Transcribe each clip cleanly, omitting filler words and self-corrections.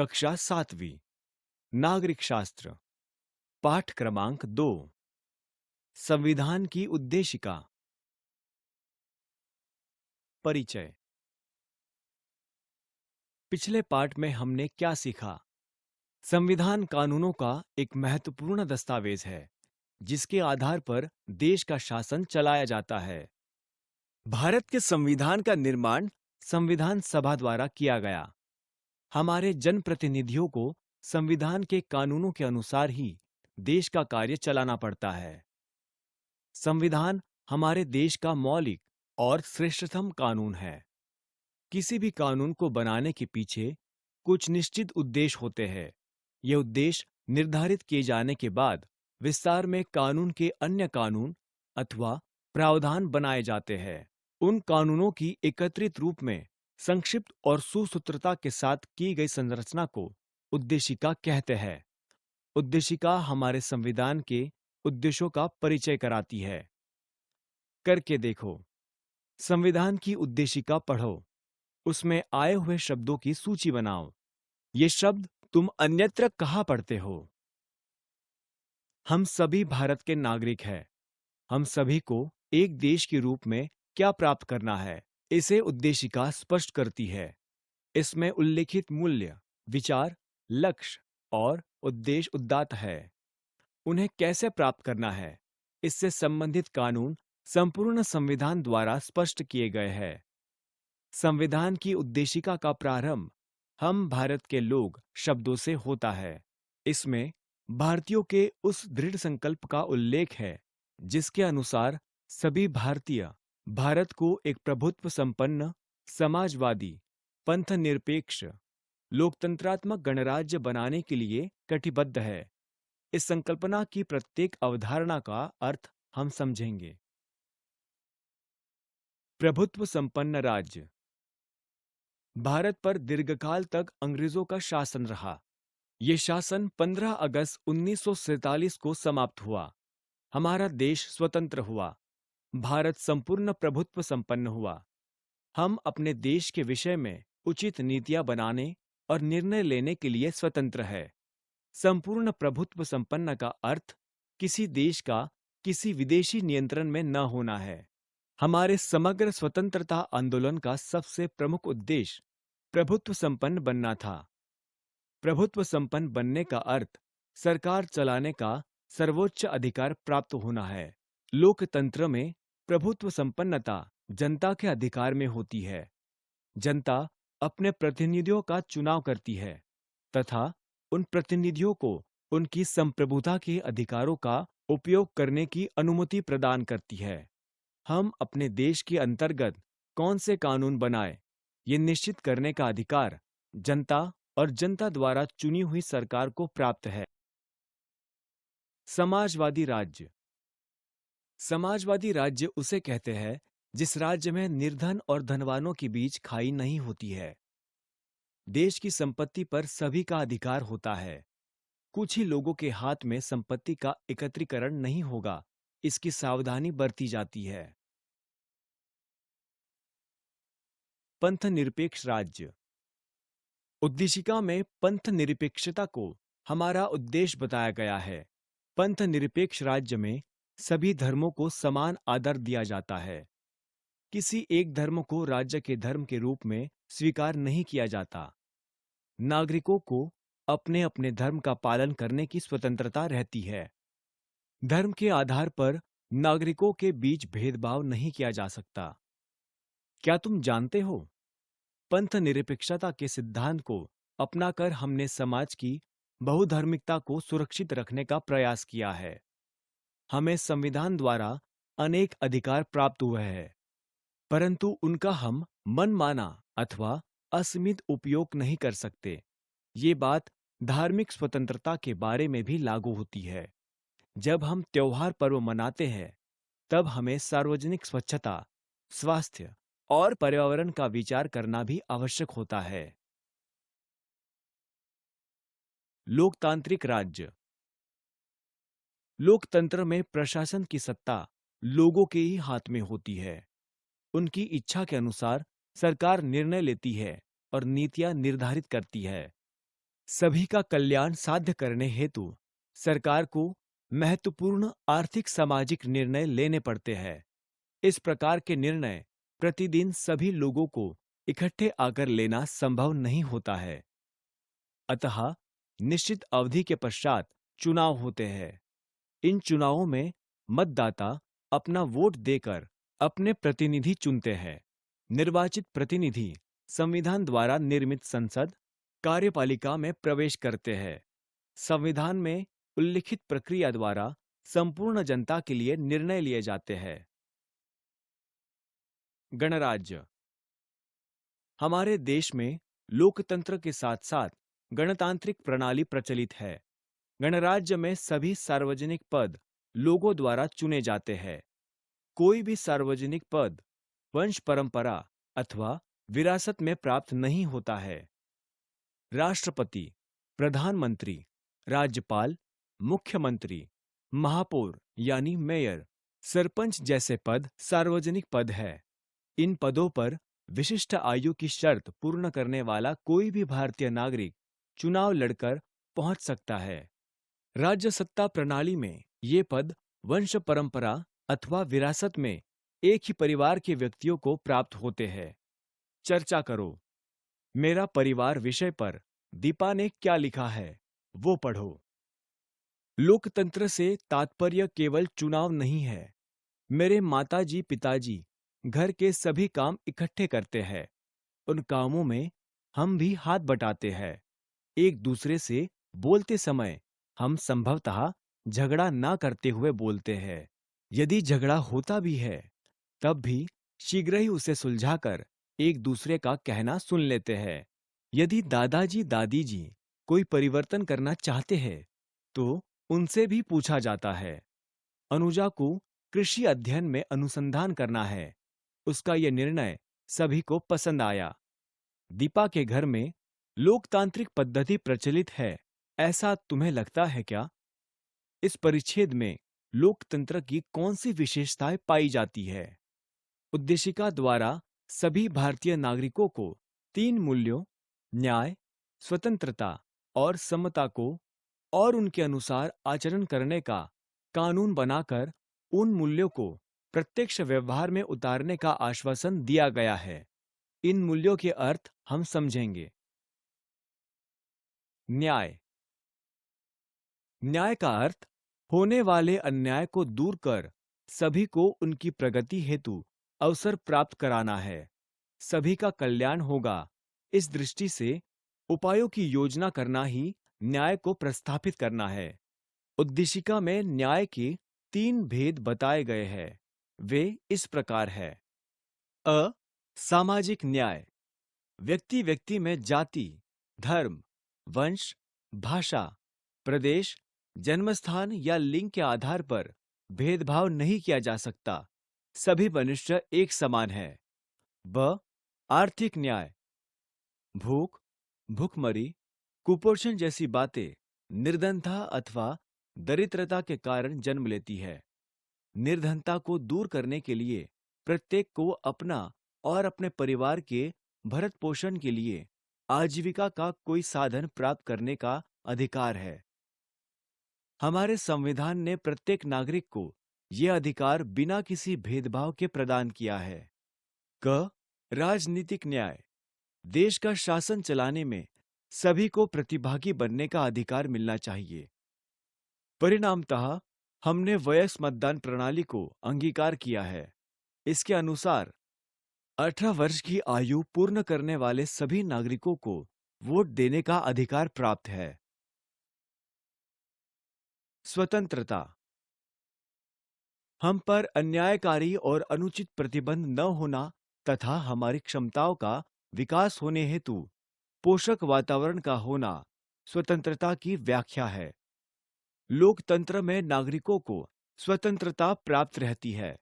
कक्षा 7वीं नागरिक शास्त्र पाठ क्रमांक 2 संविधान की उद्देशिका परिचय। पिछले पाठ में हमने क्या सीखा? संविधान कानूनों का एक महत्वपूर्ण दस्तावेज है जिसके आधार पर देश का शासन चलाया जाता है। भारत के संविधान का निर्माण संविधान सभा द्वारा किया गया। हमारे जनप्रतिनिधियों को संविधान के कानूनों के अनुसार ही देश का कार्य चलाना पड़ता है। संविधान हमारे देश का मौलिक और श्रेष्ठतम कानून है। किसी भी कानून को बनाने के पीछे कुछ निश्चित उद्देश्य होते हैं। ये उद्देश्य निर्धारित किए जाने के बाद विस्तार में कानून के अन्य कानून अथवा प्रावधान बनाए जाते हैं। उन कानूनों की एकत्रित रूप में संक्षिप्त और सुसूत्रता के साथ की गई संरचना को उद्देशिका कहते हैं। उद्देशिका हमारे संविधान के उद्देश्यों का परिचय कराती है। करके देखो। संविधान की उद्देशिका पढ़ो। उसमें आए हुए शब्दों की सूची बनाओ। ये शब्द तुम अन्यत्र कहाँ पढ़ते हो? हम सभी भारत के नागरिक हैं। हम सभी को एक देश के रूप में क्या प्राप्त करना है, इसे उद्देशिका स्पष्ट करती है। इसमें उल्लिखित मूल्य, विचार, लक्ष्य और उद्देश्य उदात्त है। उन्हें कैसे प्राप्त करना है, इससे संबंधित कानून संपूर्ण संविधान द्वारा स्पष्ट किए गए हैं। संविधान की उद्देशिका का प्रारंभ हम भारत के लोग शब्दों से होता है। इसमें भारतीयों के उस दृढ़ संकल्प का उल्लेख है जिसके अनुसार सभी भारतीय भारत को एक प्रभुत्व संपन्न, समाजवादी, पंथनिरपेक्ष, लोकतंत्रात्मक गणराज्य बनाने के लिए कटिबद्ध है। इस संकल्पना की प्रत्येक अवधारणा का अर्थ हम समझेंगे। प्रभुत्व संपन्न राज्य। भारत पर दीर्घकाल तक अंग्रेजों का शासन रहा। ये शासन 15 अगस्त 1947 को समाप्त हुआ। हमारा देश स्वतंत्र हुआ। भारत संपूर्ण प्रभुत्व संपन्न हुआ। हम अपने देश के विषय में उचित नीतियां बनाने और निर्णय लेने के लिए स्वतंत्र है। संपूर्ण प्रभुत्व संपन्न का अर्थ किसी देश का किसी विदेशी नियंत्रण में न होना है। हमारे समग्र स्वतंत्रता आंदोलन का सबसे प्रमुख उद्देश्य प्रभुत्व संपन्न बनना था। प्रभुत्व संपन्न बनने का अर्थ सरकार चलाने का सर्वोच्च अधिकार प्राप्त होना है। लोकतंत्र में प्रभुत्व संपन्नता जनता के अधिकार में होती है। जनता अपने प्रतिनिधियों का चुनाव करती है तथा उन प्रतिनिधियों को उनकी संप्रभुता के अधिकारों का उपयोग करने की अनुमति प्रदान करती है। हम अपने देश के अंतर्गत कौन से कानून बनाए, ये निश्चित करने का अधिकार जनता और जनता द्वारा चुनी हुई सरकार को प्राप्त है। समाजवादी राज्य। समाजवादी राज्य उसे कहते हैं जिस राज्य में निर्धन और धनवानों के बीच खाई नहीं होती है। देश की संपत्ति पर सभी का अधिकार होता है। कुछ ही लोगों के हाथ में संपत्ति का एकत्रीकरण नहीं होगा, इसकी सावधानी बरती जाती है। पंथ निरपेक्ष राज्य। उद्देशिका में पंथ निरपेक्षता को हमारा उद्देश्य बताया गया है। पंथ निरपेक्ष राज्य में सभी धर्मों को समान आदर दिया जाता है। किसी एक धर्म को राज्य के धर्म के रूप में स्वीकार नहीं किया जाता। नागरिकों को अपने अपने धर्म का पालन करने की स्वतंत्रता रहती है। धर्म के आधार पर नागरिकों के बीच भेदभाव नहीं किया जा सकता। क्या तुम जानते हो, पंथ निरपेक्षता के सिद्धांत को अपनाकर हमने समाज की बहुधर्मिकता को सुरक्षित रखने का प्रयास किया है। हमें संविधान द्वारा अनेक अधिकार प्राप्त हुए हैं, परंतु उनका हम मनमाना अथवा असीमित उपयोग नहीं कर सकते। ये बात धार्मिक स्वतंत्रता के बारे में भी लागू होती है। जब हम त्योहार पर्व मनाते हैं, तब हमें सार्वजनिक स्वच्छता, स्वास्थ्य और पर्यावरण का विचार करना भी आवश्यक होता है। लोकतांत्रिक राज्य। लोकतंत्र में प्रशासन की सत्ता लोगों के ही हाथ में होती है। उनकी इच्छा के अनुसार सरकार निर्णय लेती है और नीतियां निर्धारित करती है। सभी का कल्याण साध्य करने हेतु सरकार को महत्वपूर्ण आर्थिक सामाजिक निर्णय लेने पड़ते हैं। इस प्रकार के निर्णय प्रतिदिन सभी लोगों को इकट्ठे आकर लेना संभव नहीं होता है। अतः निश्चित अवधि के पश्चात चुनाव होते हैं। इन चुनावों में मतदाता अपना वोट देकर अपने प्रतिनिधि चुनते हैं। निर्वाचित प्रतिनिधि संविधान द्वारा निर्मित संसद कार्यपालिका में प्रवेश करते हैं। संविधान में उल्लिखित प्रक्रिया द्वारा संपूर्ण जनता के लिए निर्णय लिए जाते हैं। गणराज्य। हमारे देश में लोकतंत्र के साथ साथ गणतांत्रिक प्रणाली प्रचलित है। गणराज्य में सभी सार्वजनिक पद लोगों द्वारा चुने जाते हैं। कोई भी सार्वजनिक पद वंश परंपरा अथवा विरासत में प्राप्त नहीं होता है। राष्ट्रपति, प्रधानमंत्री, राज्यपाल, मुख्यमंत्री, महापौर यानी मेयर, सरपंच जैसे पद सार्वजनिक पद है। इन पदों पर विशिष्ट आयु की शर्त पूर्ण करने वाला कोई भी भारतीय नागरिक चुनाव लड़कर पहुंच सकता है। राज्य सत्ता प्रणाली में ये पद वंश परंपरा अथवा विरासत में एक ही परिवार के व्यक्तियों को प्राप्त होते हैं। चर्चा करो। मेरा परिवार विषय पर दीपा ने क्या लिखा है, वो पढ़ो। लोकतंत्र से तात्पर्य केवल चुनाव नहीं है। मेरे माताजी पिताजी घर के सभी काम इकट्ठे करते हैं। उन कामों में हम भी हाथ बटाते हैं। एक दूसरे से बोलते समय हम संभवतः झगड़ा ना करते हुए बोलते हैं। यदि झगड़ा होता भी है तब भी शीघ्र ही उसे सुलझाकर एक दूसरे का कहना सुन लेते हैं। यदि दादाजी दादी जी कोई परिवर्तन करना चाहते हैं तो उनसे भी पूछा जाता है। अनुजा को कृषि अध्ययन में अनुसंधान करना है। उसका यह निर्णय सभी को पसंद आया। दीपा के घर में लोकतांत्रिक पद्धति प्रचलित है, ऐसा तुम्हें लगता है क्या? इस परिच्छेद में लोकतंत्र की कौन सी विशेषताएं पाई जाती है? उद्देशिका द्वारा सभी भारतीय नागरिकों को 3 मूल्यों न्याय, स्वतंत्रता और समता को और उनके अनुसार आचरण करने का कानून बनाकर उन मूल्यों को प्रत्यक्ष व्यवहार में उतारने का आश्वासन दिया गया है। इन मूल्यों के अर्थ हम समझेंगे। न्याय। न्याय का अर्थ होने वाले अन्याय को दूर कर सभी को उनकी प्रगति हेतु अवसर प्राप्त कराना है। सभी का कल्याण होगा, इस दृष्टि से उपायों की योजना करना ही न्याय को प्रस्थापित करना है। उद्देशिका में न्याय के 3 भेद बताए गए हैं। वे इस प्रकार है। अ सामाजिक न्याय। व्यक्ति व्यक्ति में जाति, धर्म, वंश, भाषा, प्रदेश, जन्मस्थान या लिंग के आधार पर भेदभाव नहीं किया जा सकता। सभी मनुष्य एक समान है। ब आर्थिक न्याय। भूख, भूखमरी, कुपोषण जैसी बातें निर्धनता अथवा दरिद्रता के कारण जन्म लेती है। निर्धनता को दूर करने के लिए प्रत्येक को अपना और अपने परिवार के भरण पोषण के लिए आजीविका का कोई साधन प्राप्त करने का अधिकार है। हमारे संविधान ने प्रत्येक नागरिक को यह अधिकार बिना किसी भेदभाव के प्रदान किया है। क राजनीतिक न्याय। देश का शासन चलाने में सभी को प्रतिभागी बनने का अधिकार मिलना चाहिए। परिणामतः हमने वयस्क मतदान प्रणाली को अंगीकार किया है। इसके अनुसार 18 वर्ष की आयु पूर्ण करने वाले सभी नागरिकों को वोट देने का अधिकार प्राप्त है। स्वतंत्रता। हम पर अन्यायकारी और अनुचित प्रतिबंध न होना तथा हमारी क्षमताओं का विकास होने हेतु पोषक वातावरण का होना स्वतंत्रता की व्याख्या है। लोकतंत्र में नागरिकों को स्वतंत्रता प्राप्त रहती है।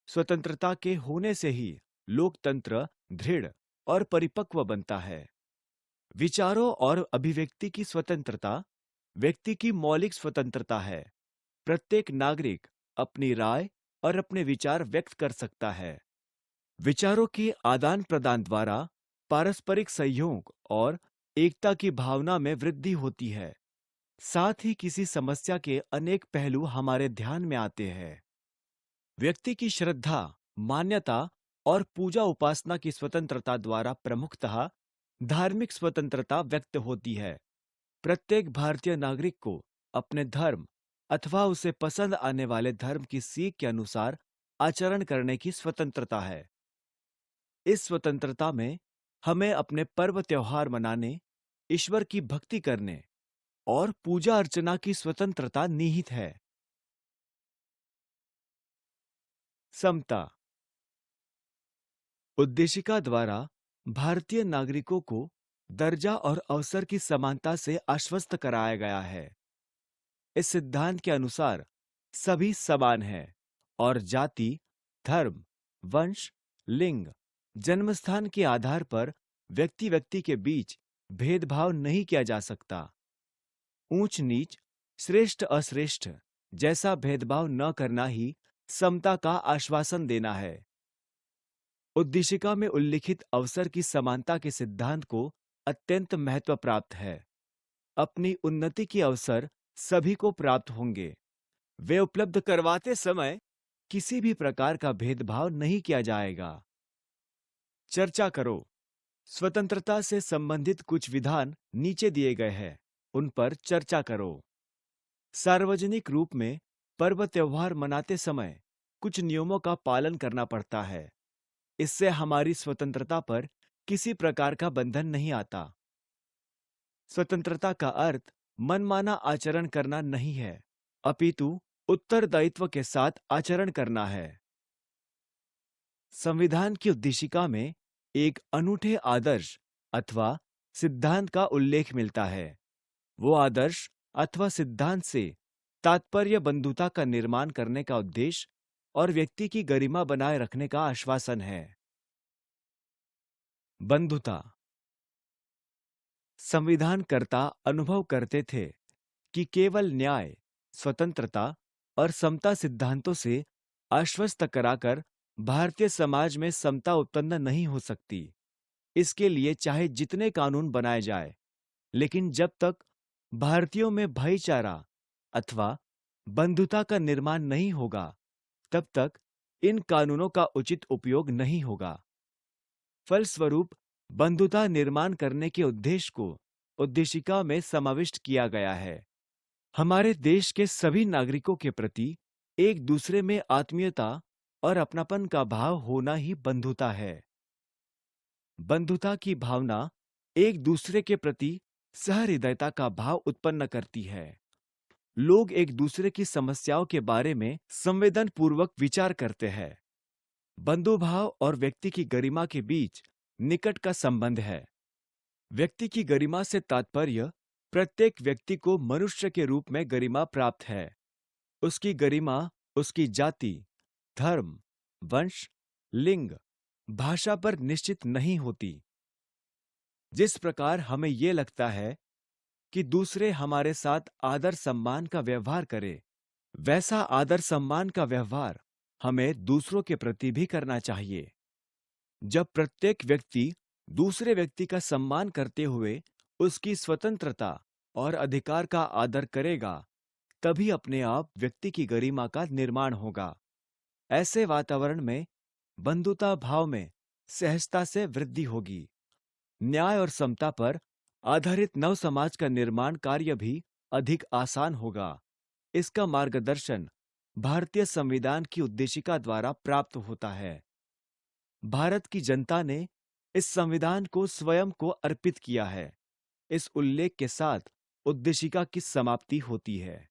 स्वतंत्रता के होने से ही लोकतंत्र दृढ़ और परिपक्व बनता है। विचारों और अभिव्यक्ति की स्वतंत्रता व्यक्ति की मौलिक स्वतंत्रता है। प्रत्येक नागरिक अपनी राय और अपने विचार व्यक्त कर सकता है। विचारों के आदान प्रदान द्वारा पारस्परिक सहयोग और एकता की भावना में वृद्धि होती है। साथ ही किसी समस्या के अनेक पहलू हमारे ध्यान में आते हैं। व्यक्ति की श्रद्धा, मान्यता और पूजा उपासना की स्वतंत्रता द्वारा प्रमुखतः धार्मिक स्वतंत्रता व्यक्त होती है। प्रत्येक भारतीय नागरिक को अपने धर्म अथवा उसे पसंद आने वाले धर्म की सीख के अनुसार आचरण करने की स्वतंत्रता है। इस स्वतंत्रता में हमें अपने पर्व त्योहार मनाने, ईश्वर की भक्ति करने और पूजा अर्चना की स्वतंत्रता निहित है। समता। उद्देशिका द्वारा भारतीय नागरिकों को दर्जा और अवसर की समानता से आश्वस्त कराया गया है। इस सिद्धांत के अनुसार सभी समान हैं और जाति, धर्म, वंश, लिंग, जन्मस्थान के आधार पर व्यक्ति व्यक्ति के बीच भेदभाव नहीं किया जा सकता। ऊंच नीच, श्रेष्ठ अश्रेष्ठ जैसा भेदभाव न करना ही समता का आश्वासन देना है। उद्देशिका में उल्लिखित अवसर की समानता के सिद्धांत को अत्यंत महत्व प्राप्त है। अपनी उन्नति के अवसर सभी को प्राप्त होंगे। वे उपलब्ध करवाते समय किसी भी प्रकार का भेदभाव नहीं किया जाएगा। चर्चा करो। स्वतंत्रता से संबंधित कुछ विधान नीचे दिए गए हैं, उन पर चर्चा करो। सार्वजनिक रूप में पर्व त्योहार मनाते समय कुछ नियमों का पालन करना पड़ता है। इससे हमारी स्वतंत्रता पर किसी प्रकार का बंधन नहीं आता। स्वतंत्रता का अर्थ मनमाना आचरण करना नहीं है, अपितु उत्तरदायित्व के साथ आचरण करना है। संविधान की उद्देशिका में एक अनूठे आदर्श अथवा सिद्धांत का उल्लेख मिलता है। वो आदर्श अथवा सिद्धांत से तात्पर्य बंधुता का निर्माण करने का उद्देश्य और व्यक्ति की गरिमा बनाए रखने का आश्वासन है। बंधुता। संविधानकर्ता अनुभव करते थे कि केवल न्याय, स्वतंत्रता और समता सिद्धांतों से आश्वस्त कराकर भारतीय समाज में समता उत्पन्न नहीं हो सकती। इसके लिए चाहे जितने कानून बनाए जाए, लेकिन जब तक भारतीयों में भाईचारा अथवा बंधुता का निर्माण नहीं होगा, तब तक इन कानूनों का उचित उपयोग नहीं होगा। फलस्वरूप बंधुता निर्माण करने के उद्देश्य को उद्देशिका में समाविष्ट किया गया है। हमारे देश के सभी नागरिकों के प्रति एक दूसरे में आत्मीयता और अपनापन का भाव होना ही बंधुता है। बंधुता की भावना एक दूसरे के प्रति सहृदयता का भाव उत्पन्न करती है। लोग एक दूसरे की समस्याओं के बारे में संवेदनपूर्वक विचार करते हैं। बंधुभाव और व्यक्ति की गरिमा के बीच निकट का संबंध है। व्यक्ति की गरिमा से तात्पर्य प्रत्येक व्यक्ति को मनुष्य के रूप में गरिमा प्राप्त है। उसकी गरिमा उसकी जाति, धर्म, वंश, लिंग, भाषा पर निश्चित नहीं होती। जिस प्रकार हमें ये लगता है कि दूसरे हमारे साथ आदर सम्मान का व्यवहार करें, वैसा आदर सम्मान का व्यवहार हमें दूसरों के प्रति भी करना चाहिए। जब प्रत्येक व्यक्ति दूसरे व्यक्ति का सम्मान करते हुए उसकी स्वतंत्रता और अधिकार का आदर करेगा, तभी अपने आप व्यक्ति की गरिमा का निर्माण होगा। ऐसे वातावरण में बंधुता भाव में सहजता से वृद्धि होगी। न्याय और समता पर आधारित नव समाज का निर्माण कार्य भी अधिक आसान होगा। इसका मार्गदर्शन भारतीय संविधान की उद्देशिका द्वारा प्राप्त होता है। भारत की जनता ने इस संविधान को स्वयं को अर्पित किया है। इस उल्लेख के साथ उद्देशिका की समाप्ति होती है।